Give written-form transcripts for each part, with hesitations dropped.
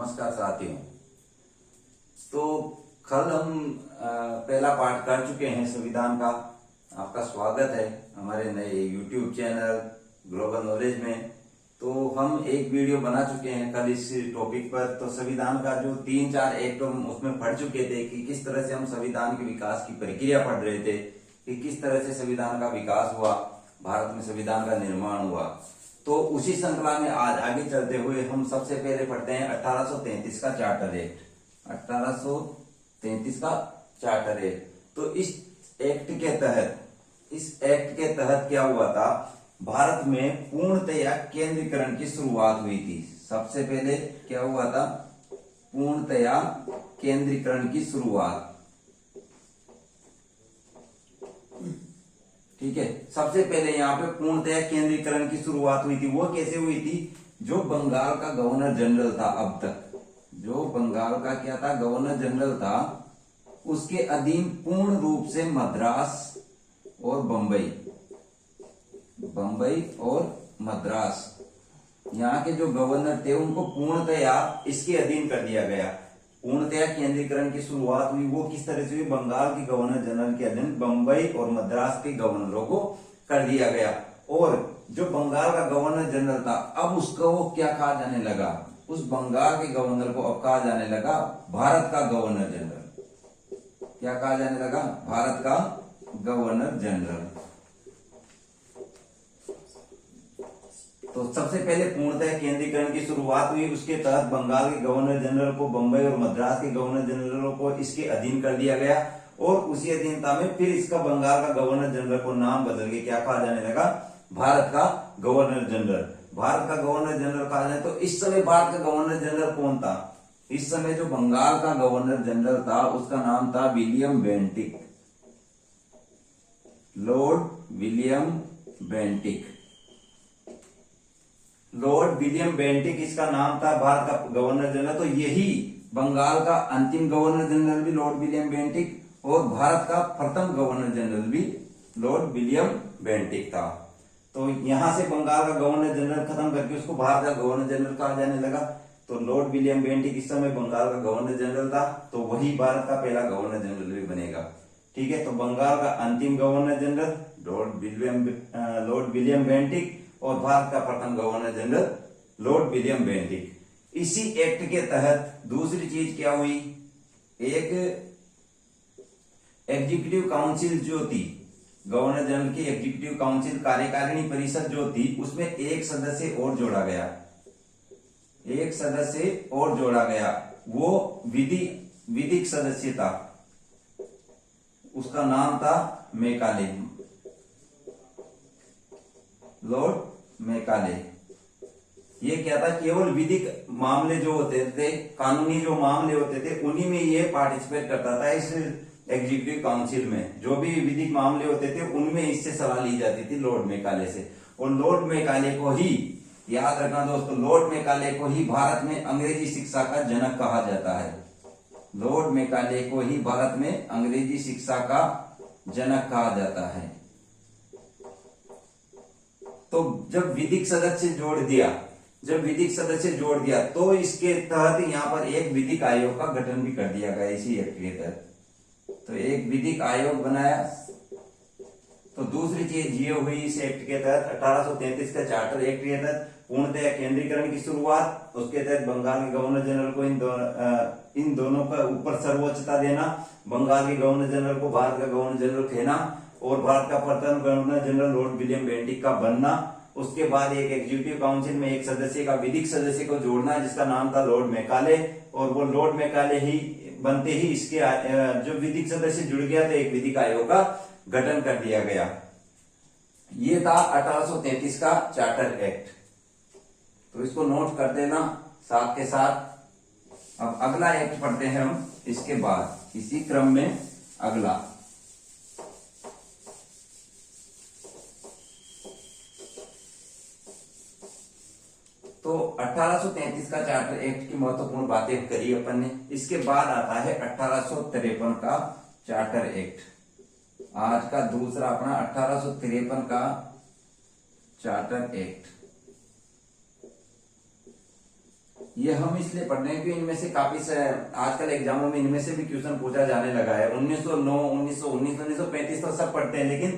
नमस्कार साथियों। तो कल हम पहला पाठ कर चुके हैं संविधान का। आपका स्वागत है हमारे नए YouTube चैनल ग्लोबल नॉलेज में। तो हम एक वीडियो बना चुके हैं कल इस टॉपिक पर। तो संविधान का जो 3-4 एक्ट हम उसमें पढ़ चुके थे कि किस तरह से हम संविधान के विकास की प्रक्रिया पढ़ रहे थे कि किस तरह से संविधान का विकास हुआ, भारत में संविधान का निर्माण हुआ। तो उसी श्रृंखला में आज आगे चलते हुए हम सबसे पहले पढ़ते हैं 1833 का चार्टर एक्ट। 1833 का चार्टर एक्ट। तो इस एक्ट के तहत क्या हुआ था, भारत में पूर्णतया केंद्रीकरण की शुरुआत हुई थी। सबसे पहले क्या हुआ था, पूर्णतया केंद्रीकरण की शुरुआत। ठीक है, सबसे पहले यहाँ पे पूर्णतया केंद्रीकरण की शुरुआत हुई थी। वो कैसे हुई थी, जो बंगाल का गवर्नर जनरल था, अब तक जो बंगाल का क्या था, गवर्नर जनरल था, उसके अधीन पूर्ण रूप से मद्रास और बंबई और मद्रास, यहाँ के जो गवर्नर थे उनको पूर्णतया इसके अधीन कर दिया गया। पूर्णतया केंद्रीकरण की शुरुआत हुई, वो किस तरह से हुई, बंगाल के गवर्नर जनरल के अधीन बंबई और मद्रास के गवर्नरों को कर दिया गया। और जो बंगाल का गवर्नर जनरल था, अब उसको वो क्या कहा जाने लगा, उस बंगाल के गवर्नर को अब कहा जाने लगा भारत का गवर्नर जनरल। क्या कहा जाने लगा, भारत का गवर्नर जनरल। तो सबसे पहले पूर्णतः केंद्रीकरण की शुरुआत हुई, उसके तहत बंगाल के गवर्नर जनरल को, बंबई और मद्रास के गवर्नर जनरलों को इसके अधीन कर दिया गया। और उसी अधीनता में फिर इसका बंगाल का गवर्नर जनरल को नाम बदल के क्या कहा जाने लगा, भारत का गवर्नर जनरल। भारत का गवर्नर जनरल कहा जाए तो इस समय भारत का गवर्नर जनरल कौन था, इस समय जो बंगाल का गवर्नर जनरल था उसका नाम था William Bentinck, Lord William Bentinck. Lord William Bentinck इसका नाम था, भारत का गवर्नर जनरल। तो यही बंगाल का अंतिम गवर्नर जनरल भी लॉर्ड विलियम बेंटिक और भारत का प्रथम गवर्नर जनरल भी लॉर्ड विलियम बेंटिक था। तो यहां से बंगाल का गवर्नर जनरल खत्म करके उसको भारत का गवर्नर जनरल कहा जाने लगा। तो लॉर्ड विलियम बेंटिक इस समय बंगाल का गवर्नर जनरल था, तो वही भारत का पहला गवर्नर जनरल भी बनेगा। ठीक है, तो बंगाल का अंतिम governor general Lord William Bentinck और भारत का प्रथम governor general Lord William Bentinck. इसी एक्ट के तहत दूसरी चीज क्या हुई, एक एग्जीक्यूटिव काउंसिल जो थी, गवर्नर जनरल की एग्जीक्यूटिव काउंसिल, कार्यकारिणी परिषद जो थी, उसमें एक सदस्य और जोड़ा गया, एक सदस्य और जोड़ा गया। वो विधिक सदस्य था, उसका नाम था मैकाले, लॉर्ड मैकाले। ये क्या था, केवल विधिक मामले जो होते थे, कानूनी जो मामले होते थे, उन्हीं में ये पार्टिसिपेट करता था। इस एग्जीक्यूटिव काउंसिल में जो भी विधिक मामले होते थे उनमें इससे सलाह ली जाती थी लॉर्ड मैकाले से। और लॉर्ड मैकाले को ही, याद रखना दोस्तों, लॉर्ड मैकाले को ही भारत में अंग्रेजी शिक्षा का जनक कहा जाता है। लॉर्ड मैकाले को ही भारत में अंग्रेजी शिक्षा का जनक कहा जाता है। तो जब विधिक सदस्य जोड़ दिया तो इसके तहत यहाँ पर एक विधिक आयोग का गठन भी कर दिया गया इसी एक्ट के तहत। तो एक विधिक आयोग बनाया। तो दूसरी चीज ये हुई इस एक्ट के तहत, 1833 का चार्टर एक्ट के तहत पूर्णतः केंद्रीकरण की शुरुआत। उसके तहत बंगाल के गवर्नर जनरल को इन दोनों का ऊपर सर्वोच्चता देना, बंगाल के गवर्नर जनरल को भारत का गवर्नर जनरल कहना और भारत का प्रथम governor general Lord William Bentinck का बनना। उसके बाद एक एग्जीक्यूटिव काउंसिल में एक सदस्य का, विधिक सदस्य को जोड़ना जिसका नाम था लॉर्ड मैकाले। और वो लॉर्ड मैकाले ही बनते ही इसके जो विधिक सदस्य जुड़ गया तो एक विधिक आयोग का गठन कर दिया गया। ये था 1833 का चार्टर एक्ट। तो इसको नोट कर देना साथ के साथ। अब अगला एक्ट पढ़ते हैं हम इसके बाद, इसी क्रम में अगला। तो 1833 का चार्टर एक्ट की महत्वपूर्ण बातें करी अपन ने। इसके बाद आता है 1853 का चार्टर एक्ट। आज का दूसरा अपना 1853 का चार्टर एक्ट। ये हम इसलिए पढ़ रहे हैं कि इनमें से काफी से आजकल एग्जामों में इनमें से भी क्वेश्चन पूछा जाने लगा है। 1909, 1919, 1935 तो सब पढ़ते हैं, लेकिन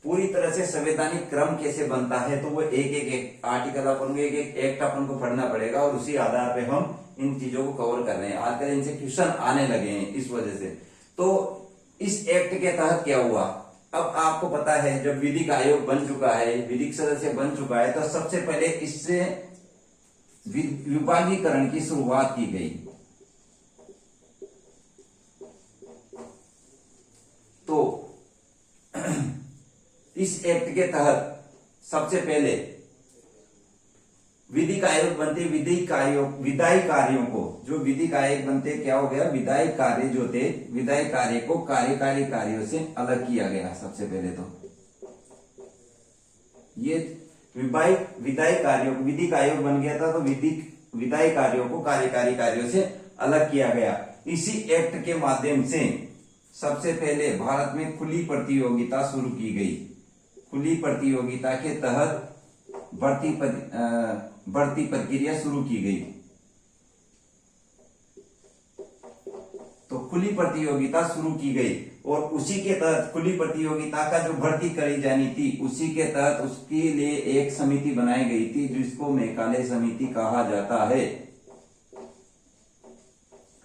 पूरी तरह से संवैधानिक क्रम कैसे बनता है तो वो एक आर्टिकल अपन को, एक एक्ट अपन को पढ़ना पड़ेगा, और उसी आधार पे हम इन चीजों को कवर कर रहे हैं। आजकल इनसे क्वेश्चन आने लगे हैं इस वजह से। तो इस एक्ट के तहत क्या हुआ, अब आपको पता है जब विधिक आयोग बन चुका है, विधिक सदस्य बन चुका है, तो सबसे पहले इससे विभागीकरण की शुरुआत की गई। तो इस एक्ट के तहत सबसे पहले विधिक आयोग बनते, विधिक आयोग विधायी कार्यों को, जो विधिक आयोग बनते क्या हो गया, विधायी कार्य जो थे, विधायी कार्य को कार्यकारी कार्यों से अलग किया गया। सबसे पहले तो ये विधायी कार्यों, विधिक आयोग बन गया था, तो विधायी कार्यों को कार्यकारी कार्यों से अलग किया गया। इसी एक्ट के माध्यम से सबसे पहले भारत में खुली प्रतियोगिता शुरू की गई। खुली प्रतियोगिता के तहत भर्ती प्रक्रिया शुरू की गई। तो खुली प्रतियोगिता शुरू की गई, और उसी के तहत खुली प्रतियोगिता का जो भर्ती करी जानी थी, उसी के तहत उसके लिए एक समिति बनाई गई थी, जिसको मैकाले समिति कहा जाता है।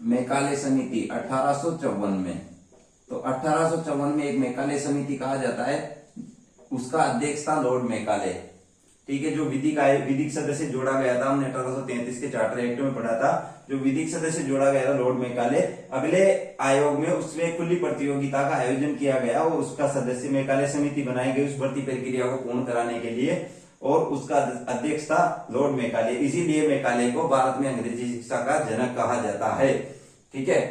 मैकाले समिति 1854 में, तो 1854 में एक मैकाले समिति कहा जाता है, उसका अध्यक्ष था लॉर्ड मैकाले। ठीक है, जो विधिक सदस्य जोड़ा गया था, हमने 1833 के चार्टर एक्ट में पढ़ा था, जो विधिक सदस्य जोड़ा गया था लॉर्ड मैकाले। अगले आयोग में उसमें खुली प्रतियोगिता का आयोजन किया गया, और उसका सदस्य मैकाले समिति बनाई गई उस भर्ती प्रक्रिया को पूर्ण कराने के लिए, और उसका अध्यक्ष था लॉर्ड मैकाले। इसीलिए मैकाले को भारत में अंग्रेजी शिक्षा का जनक कहा जाता है। ठीक है,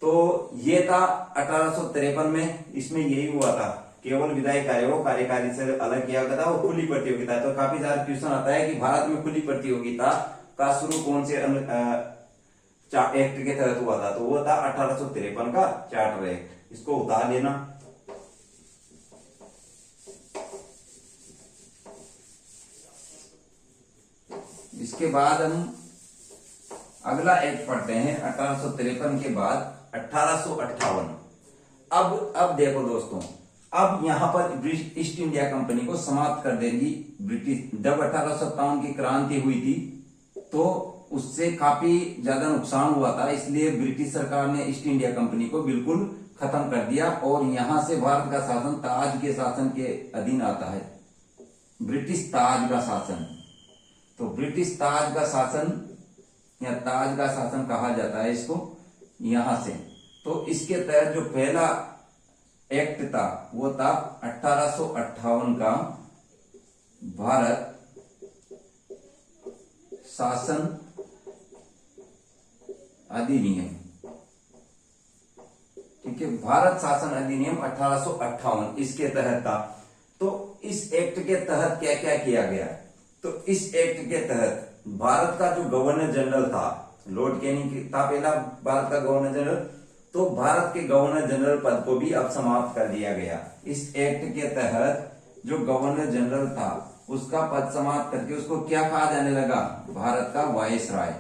तो ये था 1853 में, इसमें यही हुआ था, केवल विधायी कार्य को कार्यकारी से अलग किया गया था, वो खुली प्रतियोगिता। तो काफी सारा क्वेश्चन आता है कि भारत में खुली प्रतियोगिता का शुरू कौन से एक्ट के तहत हुआ था, तो वो था 1853 का चार्टर एक्ट। इसको उतार लेना। इसके बाद हम अगला एक्ट पढ़ते हैं 1853 के बाद 1858। अब देखो दोस्तों, अब यहां पर ईस्ट इंडिया कंपनी को समाप्त कर देंगी ब्रिटिश। जब 1857 की क्रांति हुई थी तो उससे काफी ज्यादा नुकसान हुआ था, इसलिए ब्रिटिश सरकार ने ईस्ट इंडिया कंपनी को बिल्कुल खत्म कर दिया, और यहां से भारत का शासन ताज के शासन के अधीन आता है। ब्रिटिश ताज का शासन, तो ब्रिटिश ताज का शासन या ताज का शासन कहा जाता है इसको यहां से। तो इसके तहत जो पहला एक्ट था वो था 1858 का भारत शासन अधिनियम। ठीक है, भारत शासन अधिनियम 1858 इसके तहत था। तो इस एक्ट के तहत क्या क्या किया गया, तो इस एक्ट के तहत भारत का जो गवर्नर जनरल था, लॉर्ड कैनिंग था पहला भारत का गवर्नर जनरल, तो भारत के गवर्नर जनरल पद को भी अब समाप्त कर दिया गया। इस एक्ट के तहत जो गवर्नर जनरल था उसका पद समाप्त करके उसको क्या कहा जाने लगा, भारत का वायसराय।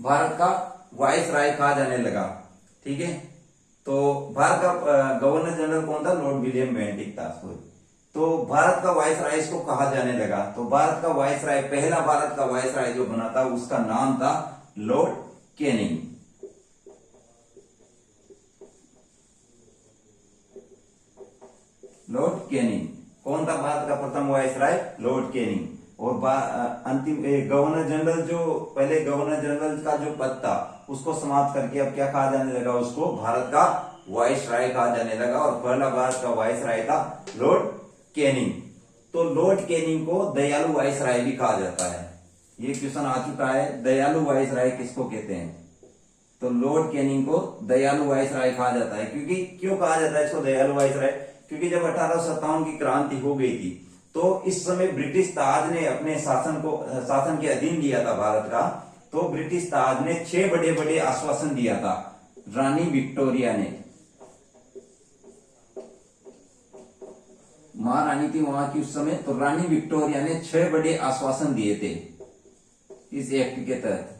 भारत का वायसराय कहा जाने लगा। ठीक है, तो भारत का गवर्नर जनरल कौन था, लॉर्ड विलियम बेंटिक था। तो भारत का वायसराय इसको कहा जाने लगा। तो भारत का वायसराय, पहला भारत का वायसराय जो बना था उसका नाम था लॉर्ड कैनिंग। लॉर्ड कैनिंग कौन था भारत का प्रथम वायसराय, लॉर्ड कैनिंग। और अंतिम गवर्नर जनरल, जो पहले गवर्नर जनरल का जो पद था उसको समाप्त करके अब क्या कहा जाने लगा, उसको भारत का वायसराय कहा जाने लगा। और पहला भारत का वायसराय था लॉर्ड कैनिंग। तो लॉर्ड कैनिंग को दयालु वायसराय भी कहा जाता है। ये क्वेश्चन आ चुका है, दयालु वायसराय किसको कहते हैं, तो लॉर्ड कैनिंग को दयालु वायसराय कहा जाता है। क्योंकि क्यों कहा जाता है इसको दयालु वायसराय, क्योंकि जब 1857 की क्रांति हो गई थी तो इस समय ब्रिटिश ताज ने अपने शासन के अधीन लिया था भारत का। तो ब्रिटिश ताज ने 6 बड़े बड़े आश्वासन दिया था रानी विक्टोरिया ने। महारानी थी वहां की उस समय, तो रानी विक्टोरिया ने 6 बड़े आश्वासन दिए थे इस एक्ट के तहत।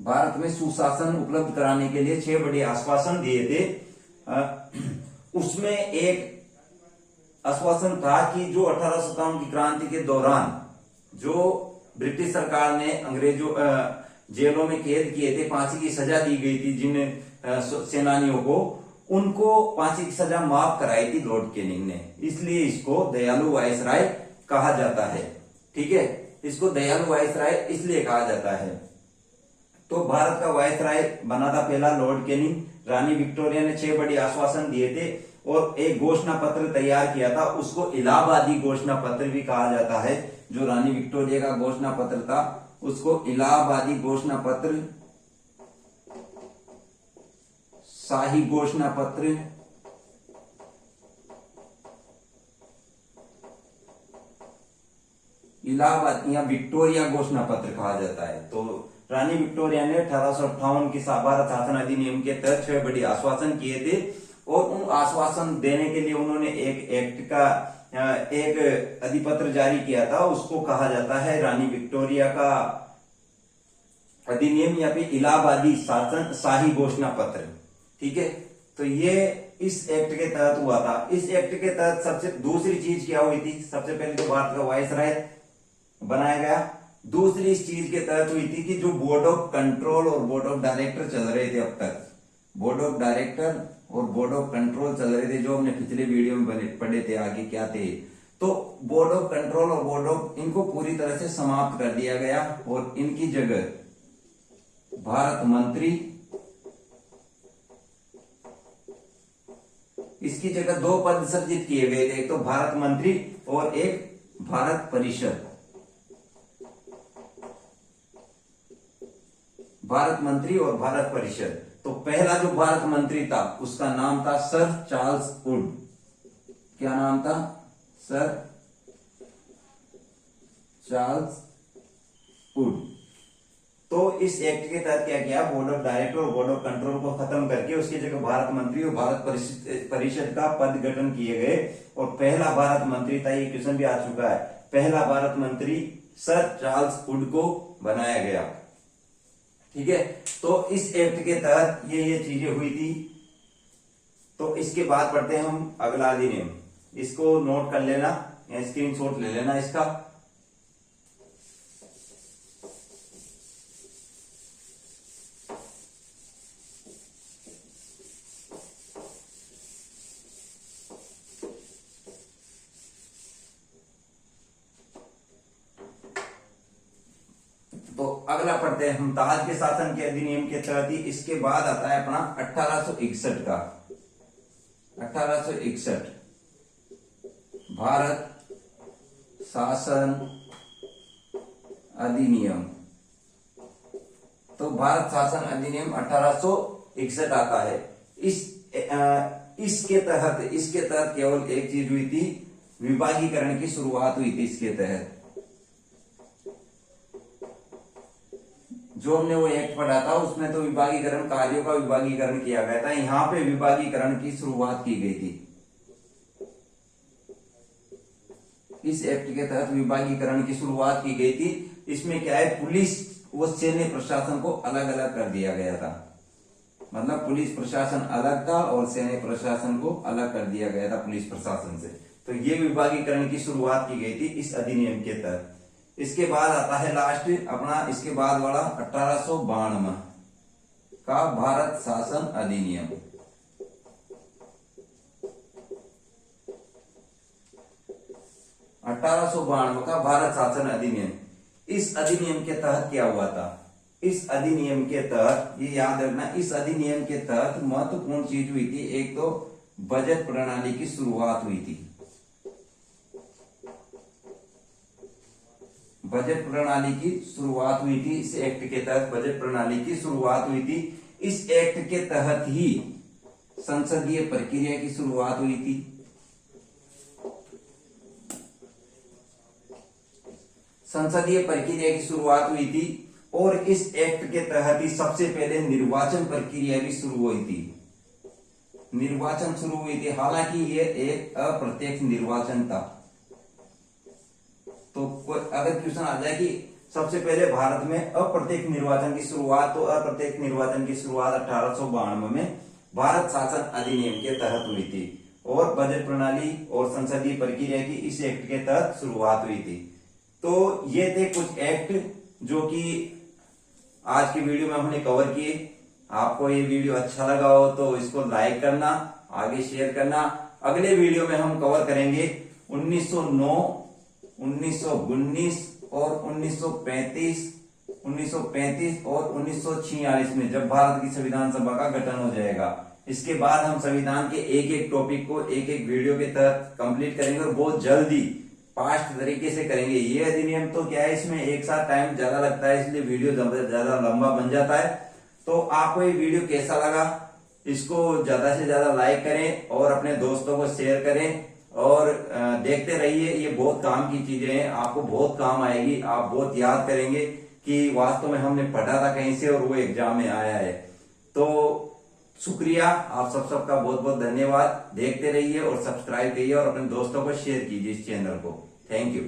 भारत में सुशासन उपलब्ध कराने के लिए 6 बड़े आश्वासन दिए थे। उसमें एक आश्वासन था कि जो 1857 की क्रांति के दौरान जो ब्रिटिश सरकार ने अंग्रेजों जेलों में कैद किए थे, फांसी की सजा दी गई थी जिन सेनानियों को, उनको फांसी की सजा माफ कराई थी लॉर्ड कैनिंग ने। इसलिए इसको दयालु वायसराय कहा जाता है। ठीक है, इसको दयालु वायसराय इसलिए कहा जाता है। तो भारत का वायसराय बना था पहला लॉर्ड कैनिंग। रानी विक्टोरिया ने 6 बड़े आश्वासन दिए थे और एक घोषणा पत्र तैयार किया था, उसको इलाहाबादी घोषणा पत्र भी कहा जाता है। जो रानी विक्टोरिया का घोषणा पत्र था उसको इलाहाबादी घोषणा पत्र, शाही घोषणा पत्र, इलाहाबाद या विक्टोरिया घोषणा पत्र कहा जाता है। तो रानी विक्टोरिया ने 1858 की भारत शासन अधिनियम के तहत 6 बड़े आश्वासन किए थे और उन आश्वासन देने के लिए उन्होंने एक एक्ट का एक अधिपत्र जारी किया था, उसको कहा जाता है रानी विक्टोरिया का अधिनियम या फिर इलाहाबादी शासन शाही घोषणा पत्र। ठीक है, तो ये इस एक्ट के तहत हुआ था। इस एक्ट के तहत सबसे दूसरी चीज क्या हुई थी, सबसे पहले तो भारत का वायसराय बनाया गया। दूसरी इस चीज के तहत हुई थी कि जो बोर्ड ऑफ कंट्रोल और बोर्ड ऑफ डायरेक्टर चल रहे थे, अब तक बोर्ड ऑफ डायरेक्टर और बोर्ड ऑफ कंट्रोल चल रहे थे, जो हमने पिछले वीडियो में पढ़े थे आगे क्या थे। तो बोर्ड ऑफ कंट्रोल और बोर्ड ऑफ, इनको पूरी तरह से समाप्त कर दिया गया और इनकी जगह भारत मंत्री, इसकी जगह 2 पद सृजित किए गए थे, एक तो भारत मंत्री और एक भारत परिषद। भारत मंत्री और भारत परिषद। तो पहला जो भारत मंत्री था उसका नाम था सर चार्ल्स वुड। क्या नाम था? Sir Charles Wood. तो इस एक्ट के तहत क्या किया, बोर्ड ऑफ डायरेक्टर और बोर्ड ऑफ कंट्रोल को खत्म करके उसकी जगह भारत मंत्री और भारत परिषद का पद गठन किए गए। और पहला भारत मंत्री था, ये क्वेश्चन भी आ चुका है, पहला भारत मंत्री सर चार्ल्स वुड को बनाया गया। ठीक है, तो इस एक्ट के तहत ये चीजें हुई थी। तो इसके बाद पढ़ते हैं हम अगला अधिनियम। इसको नोट कर लेना या स्क्रीनशॉट ले लेना इसका। तो अगला पढ़ते हैं हम ताज के शासन के अधिनियम के तहत ही। इसके बाद आता है अपना 1861 का 1861 भारत शासन अधिनियम। तो भारत शासन अधिनियम 1861 आता है। इसके तहत केवल एक चीज हुई थी, विभागीकरण की शुरुआत हुई थी। इसके तहत जो हमने वो एक्ट पढ़ा था उसमें तो विभागीकरण, कार्यों का विभागीकरण किया गया था, यहां पे विभागीकरण की शुरुआत की गई थी। इस एक्ट के तहत विभागीकरण की शुरुआत की गई थी। इसमें क्या है, पुलिस व सैन्य प्रशासन को अलग अलग कर दिया गया था। मतलब पुलिस प्रशासन अलग था और सैन्य प्रशासन को अलग कर दिया गया था पुलिस प्रशासन से। तो ये विभागीकरण की शुरुआत की गई थी इस अधिनियम के तहत। इसके बाद आता है लास्ट अपना, इसके बाद वाला 1892 का भारत शासन अधिनियम। का भारत शासन अधिनियम। इस अधिनियम के तहत क्या हुआ था, इस अधिनियम के तहत ये याद रखना, इस अधिनियम के तहत महत्वपूर्ण चीज हुई थी। एक तो बजट प्रणाली की शुरुआत हुई थी। बजट प्रणाली की शुरुआत हुई थी इस एक्ट के तहत, बजट प्रणाली की शुरुआत हुई थी। इस एक्ट के तहत ही संसदीय प्रक्रिया की शुरुआत हुई थी। संसदीय प्रक्रिया की शुरुआत हुई थी और इस एक्ट के तहत ही सबसे पहले निर्वाचन प्रक्रिया भी शुरू हुई थी। निर्वाचन शुरू हुई थी, हालांकि ये एक अप्रत्यक्ष निर्वाचन था। तो अगर क्वेश्चन आ जाए कि सबसे पहले भारत में अप्रत्यक्ष निर्वाचन की शुरुआत, तो अप्रत्यक्ष निर्वाचन की शुरुआत 1892 में भारत शासन अधिनियम के तहत हुई थी और बजट प्रणाली और संसदीय प्रक्रिया की इस एक्ट के तहत शुरुआत हुई थी। तो ये थे कुछ एक्ट जो कि आज की वीडियो में हमने कवर किए। आपको ये वीडियो अच्छा लगा हो तो इसको लाइक करना, आगे शेयर करना। अगले वीडियो में हम कवर करेंगे 1909, 1919 और 1935 और 1946 में, जब भारत की संविधान सभा का गठन हो जाएगा। इसके बाद हम संविधान के एक एक टॉपिक को एक एक वीडियो के तहत कंप्लीट करेंगे और बहुत जल्दी फास्ट तरीके से करेंगे। ये अधिनियम तो क्या है, इसमें एक साथ टाइम ज्यादा लगता है, इसलिए वीडियो ज्यादा लंबा बन जाता है। तो आपको ये वीडियो कैसा लगा, इसको ज्यादा से ज्यादा लाइक करें और अपने दोस्तों को शेयर करें और देखते रहिए। ये बहुत काम की चीजें हैं, आपको बहुत काम आएगी, आप बहुत याद करेंगे कि वास्तव में हमने पढ़ा था कहीं से और वो एग्जाम में आया है। तो शुक्रिया, आप सबका बहुत बहुत धन्यवाद। देखते रहिए और सब्सक्राइब कीजिए और अपने दोस्तों को शेयर कीजिए इस चैनल को। Thank you.